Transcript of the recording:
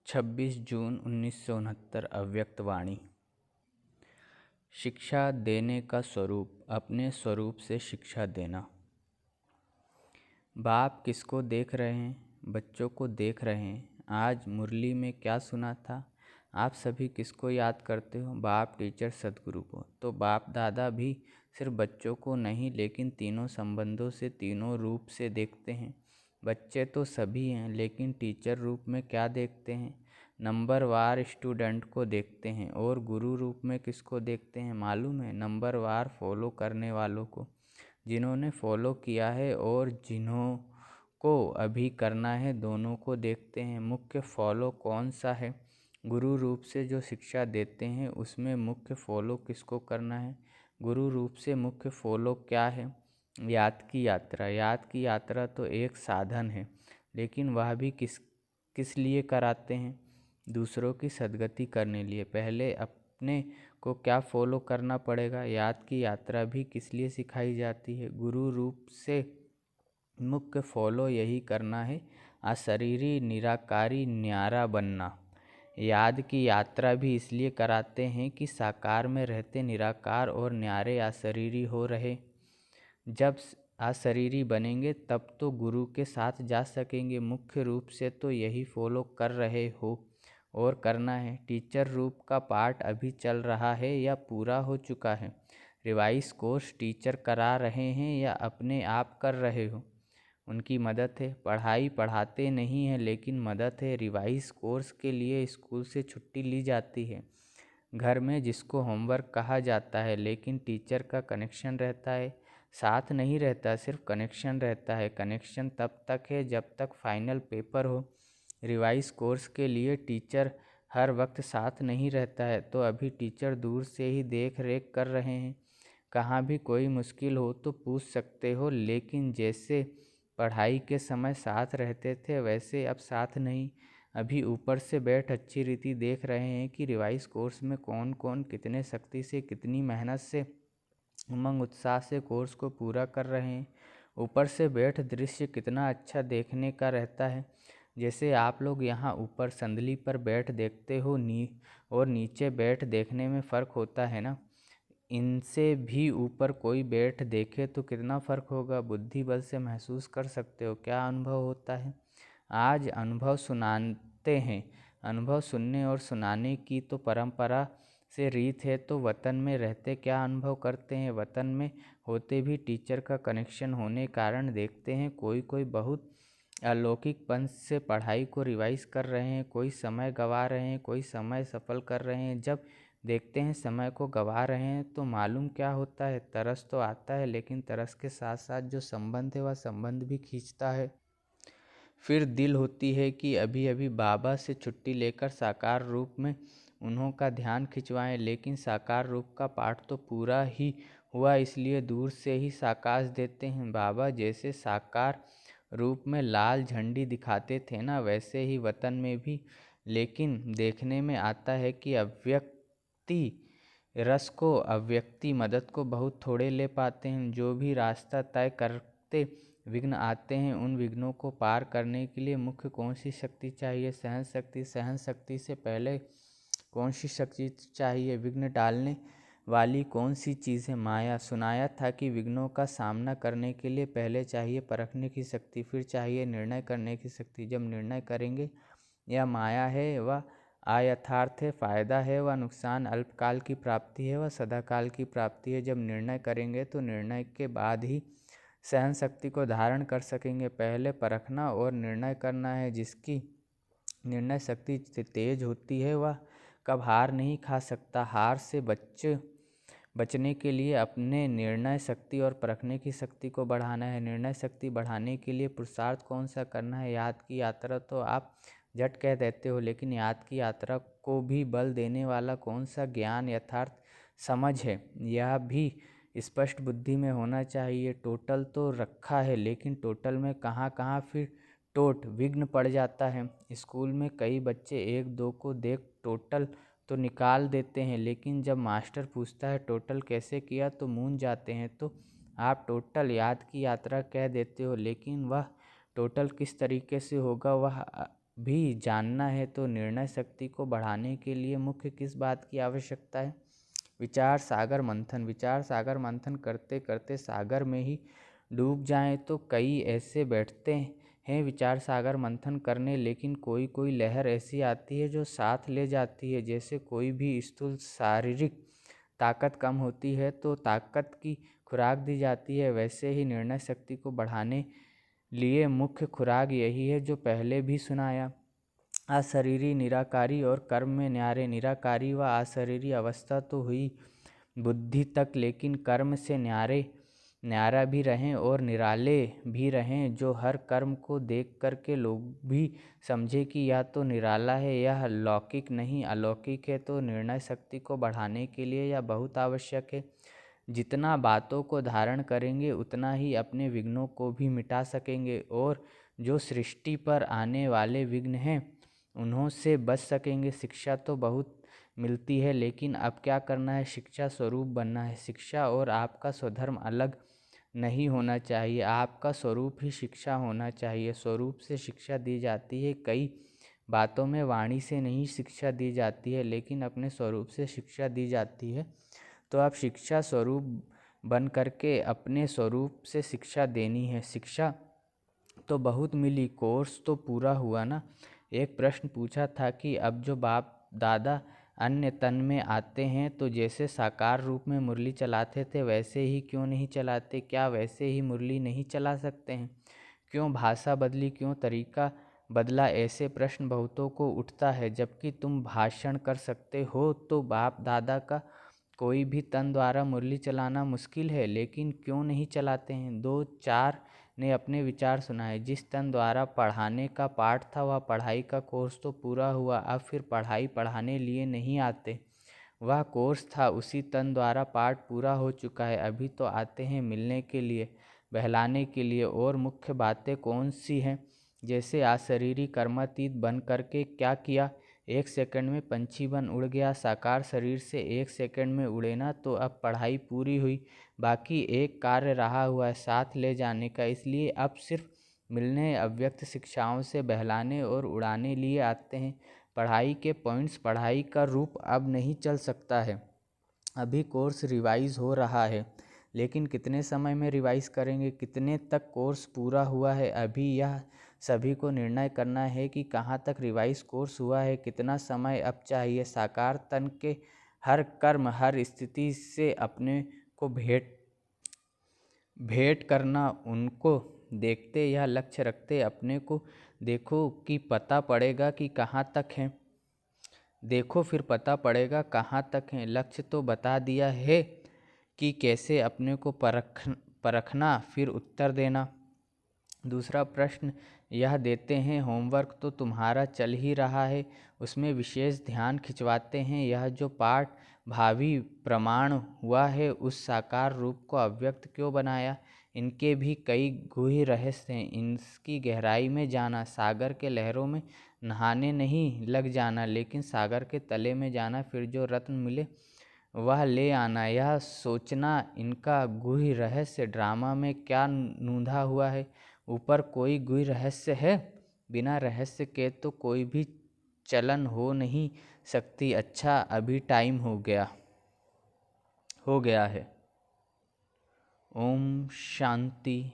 26 जून 1969 अव्यक्त वाणी। शिक्षा देने का स्वरूप, अपने स्वरूप से शिक्षा देना। बाप किसको देख रहे हैं? बच्चों को देख रहे हैं। आज मुरली में क्या सुना था? आप सभी किसको याद करते हो? बाप, टीचर, सदगुरु को। तो बाप दादा भी सिर्फ बच्चों को नहीं लेकिन तीनों संबंधों से, तीनों रूप से देखते हैं। बच्चे तो सभी हैं लेकिन टीचर रूप में क्या देखते हैं? नंबरवार स्टूडेंट को देखते हैं। और गुरु रूप में किसको देखते हैं मालूम है? नंबरवार फॉलो करने वालों को, जिन्होंने फॉलो किया है और जिन्हों को अभी करना है, दोनों को देखते हैं। मुख्य फॉलो कौन सा है? गुरु रूप से जो शिक्षा देते हैं उसमें मुख्य फॉलो किसको करना है? गुरु रूप से मुख्य फॉलो क्या है? याद की यात्रा। याद की यात्रा तो एक साधन है, लेकिन वह भी किस लिए कराते हैं? दूसरों की सद्गति करने लिए। पहले अपने को क्या फॉलो करना पड़ेगा? याद की यात्रा भी किस लिए सिखाई जाती है? गुरु रूप से मुख्य फॉलो यही करना है, अशरीरी, निराकारी, न्यारा बनना। याद की यात्रा भी इसलिए कराते हैं कि साकार में रहते निराकार और न्यारे अशरीरी हो रहे। जब अशरीरी बनेंगे तब तो गुरु के साथ जा सकेंगे। मुख्य रूप से तो यही फॉलो कर रहे हो और करना है। टीचर रूप का पाठ अभी चल रहा है या पूरा हो चुका है? रिवाइज कोर्स टीचर करा रहे हैं या अपने आप कर रहे हो? उनकी मदद है। पढ़ाई पढ़ाते नहीं हैं लेकिन मदद है। रिवाइज कोर्स के लिए स्कूल से छुट्टी ली जाती है। घर में जिसको होमवर्क कहा जाता है, लेकिन टीचर का कनेक्शन रहता है, साथ नहीं रहता, सिर्फ कनेक्शन रहता है। कनेक्शन तब तक है जब तक फाइनल पेपर हो। रिवाइज कोर्स के लिए टीचर हर वक्त साथ नहीं रहता है, तो अभी टीचर दूर से ही देख रेख कर रहे हैं। कहाँ भी कोई मुश्किल हो तो पूछ सकते हो, लेकिन जैसे पढ़ाई के समय साथ रहते थे वैसे अब साथ नहीं। अभी ऊपर से बैठ अच्छी रीति देख रहे हैं कि रिवाइज कोर्स में कौन कौन कितने सख्ती से, कितनी मेहनत से, उमंग उत्साह से कोर्स को पूरा कर रहे हैं। ऊपर से बैठ दृश्य कितना अच्छा देखने का रहता है। जैसे आप लोग यहाँ ऊपर संदली पर बैठ देखते हो और नीचे बैठ देखने में फ़र्क होता है ना। इनसे भी ऊपर कोई बैठ देखे तो कितना फ़र्क होगा, बुद्धि बल से महसूस कर सकते हो क्या अनुभव होता है। आज अनुभव सुनाते हैं। अनुभव सुनने और सुनाने की तो परंपरा से रीत है, तो वतन में रहते क्या अनुभव करते हैं? वतन में होते भी टीचर का कनेक्शन होने कारण देखते हैं कोई कोई बहुत अलौकिक पंथ से पढ़ाई को रिवाइज कर रहे हैं, कोई समय गंवा रहे हैं, कोई समय सफल कर रहे हैं। जब देखते हैं समय को गंवा रहे हैं तो मालूम क्या होता है? तरस तो आता है, लेकिन तरस के साथ साथ जो संबंध है वह संबंध भी खींचता है। फिर दिल होती है कि अभी अभी बाबा से छुट्टी लेकर साकार रूप में उन्हों का ध्यान खिंचवाएं, लेकिन साकार रूप का पाठ तो पूरा ही हुआ, इसलिए दूर से ही साकाश देते हैं। बाबा जैसे साकार रूप में लाल झंडी दिखाते थे ना, वैसे ही वतन में भी। लेकिन देखने में आता है कि अव्यक्ति रस को, अव्यक्ति मदद को बहुत थोड़े ले पाते हैं। जो भी रास्ता तय करते विघ्न आते हैं, उन विघ्नों को पार करने के लिए मुख्य कौन सी शक्ति चाहिए? सहन शक्ति। सहन शक्ति से पहले कौन सी शक्ति चाहिए? विघ्न डालने वाली कौन सी चीज़ है? माया। सुनाया था कि विघ्नों का सामना करने के लिए पहले चाहिए परखने की शक्ति, फिर चाहिए निर्णय करने की शक्ति। जब निर्णय करेंगे यह माया है वह अयथार्थ है, फायदा है वह नुकसान, अल्पकाल की प्राप्ति है वह सदाकाल की प्राप्ति है। जब निर्णय करेंगे तो निर्णय के बाद ही सहन शक्ति को धारण कर सकेंगे। पहले परखना और निर्णय करना है। जिसकी निर्णय शक्ति तेज होती है वह कब हार नहीं खा सकता। हार से बचने के लिए अपने निर्णय शक्ति और परखने की शक्ति को बढ़ाना है। निर्णय शक्ति बढ़ाने के लिए पुरुषार्थ कौन सा करना है? याद की यात्रा तो आप झट कह देते हो, लेकिन याद की यात्रा को भी बल देने वाला कौन सा ज्ञान, यथार्थ समझ है? यह भी स्पष्ट बुद्धि में होना चाहिए। टोटल तो रखा है, लेकिन टोटल में कहाँ कहाँ फिर टोट विघ्न पड़ जाता है। स्कूल में कई बच्चे एक दो को देख टोटल तो निकाल देते हैं, लेकिन जब मास्टर पूछता है टोटल कैसे किया तो मूंझ जाते हैं। तो आप टोटल याद की यात्रा कह देते हो, लेकिन वह टोटल किस तरीके से होगा वह भी जानना है तो निर्णय शक्ति को बढ़ाने के लिए मुख्य किस बात की आवश्यकता है? विचार सागर मंथन। विचार सागर मंथन करते करते सागर में ही डूब जाएं तो कई ऐसे बैठते हैं विचार सागर मंथन करने, लेकिन कोई कोई लहर ऐसी आती है जो साथ ले जाती है। जैसे कोई भी स्थूल शारीरिक ताकत कम होती है तो ताकत की खुराक दी जाती है, वैसे ही निर्णय शक्ति को बढ़ाने लिए मुख्य खुराक यही है जो पहले भी सुनाया। अशरीरी निराकारी और कर्म में न्यारे। निराकारी व अशरीरी अवस्था तो हुई बुद्धि तक, लेकिन कर्म से न्यारा भी रहें और निराले भी रहें, जो हर कर्म को देख कर के लोग भी समझे कि यह तो निराला है, यह लौकिक नहीं अलौकिक है। तो निर्णय शक्ति को बढ़ाने के लिए यह बहुत आवश्यक है। जितना बातों को धारण करेंगे उतना ही अपने विघ्नों को भी मिटा सकेंगे, और जो सृष्टि पर आने वाले विघ्न हैं उन्हों से बच सकेंगे। शिक्षा तो बहुत मिलती है, लेकिन अब क्या करना है? शिक्षा स्वरूप बनना है। शिक्षा और आपका स्वधर्म अलग नहीं होना चाहिए, आपका स्वरूप ही शिक्षा होना चाहिए। स्वरूप से शिक्षा दी जाती है, कई बातों में वाणी से नहीं शिक्षा दी जाती है, लेकिन अपने स्वरूप से शिक्षा दी जाती है। तो आप शिक्षा स्वरूप बन करके अपने स्वरूप से शिक्षा देनी है। शिक्षा तो बहुत मिली, कोर्स तो पूरा हुआ ना। एक प्रश्न पूछा था कि अब जो बाप दादा अन्य तन में आते हैं तो जैसे साकार रूप में मुरली चलाते थे वैसे ही क्यों नहीं चलाते? क्या वैसे ही मुरली नहीं चला सकते हैं? क्यों भाषा बदली, क्यों तरीका बदला? ऐसे प्रश्न बहुतों को उठता है। जबकि तुम भाषण कर सकते हो तो बाप दादा का कोई भी तन द्वारा मुरली चलाना मुश्किल है, लेकिन क्यों नहीं चलाते हैं? दो चार ने अपने विचार सुनाए। जिस तन द्वारा पढ़ाने का पाठ था वह पढ़ाई का कोर्स तो पूरा हुआ, अब फिर पढ़ाई पढ़ाने लिए नहीं आते। वह कोर्स था, उसी तन द्वारा पाठ पूरा हो चुका है, अभी तो आते हैं मिलने के लिए, बहलाने के लिए। और मुख्य बातें कौन सी हैं? जैसे अशरीरी कर्मातीत बन करके क्या किया? 1 सेकंड में पंछी बन उड़ गया। साकार शरीर से 1 सेकंड में उड़े ना, तो अब पढ़ाई पूरी हुई। बाकी एक कार्य रहा हुआ है, साथ ले जाने का, इसलिए अब सिर्फ मिलने, अव्यक्त शिक्षाओं से बहलाने और उड़ाने लिए आते हैं। पढ़ाई के पॉइंट्स, पढ़ाई का रूप अब नहीं चल सकता है। अभी कोर्स रिवाइज हो रहा है, लेकिन कितने समय में रिवाइज करेंगे? कितने तक कोर्स पूरा हुआ है? अभी यह सभी को निर्णय करना है कि कहाँ तक रिवाइज कोर्स हुआ है, कितना समय अब चाहिए। साकार तन के हर कर्म, हर स्थिति से अपने को भेंट करना, उनको देखते यह लक्ष्य रखते अपने को देखो कि पता पड़ेगा कि कहाँ तक है। देखो फिर पता पड़ेगा कहाँ तक है। लक्ष्य तो बता दिया है कि कैसे अपने को परखना, फिर उत्तर देना। दूसरा प्रश्न यह देते हैं, होमवर्क तो तुम्हारा चल ही रहा है, उसमें विशेष ध्यान खिंचवाते हैं। यह जो पाठ भावी प्रमाण हुआ है, उस साकार रूप को अव्यक्त क्यों बनाया? इनके भी कई गूढ़ रहस्य हैं, इनकी गहराई में जाना। सागर के लहरों में नहाने नहीं लग जाना, लेकिन सागर के तले में जाना, फिर जो रत्न मिले वह ले आना। यह सोचना इनका गूढ़ रहस्य। ड्रामा में क्या नूंधा हुआ है? ऊपर कोई गूढ़ रहस्य है? बिना रहस्य के तो कोई भी चलन हो नहीं सकती। अच्छा, अभी टाइम हो गया है। ओम शांति।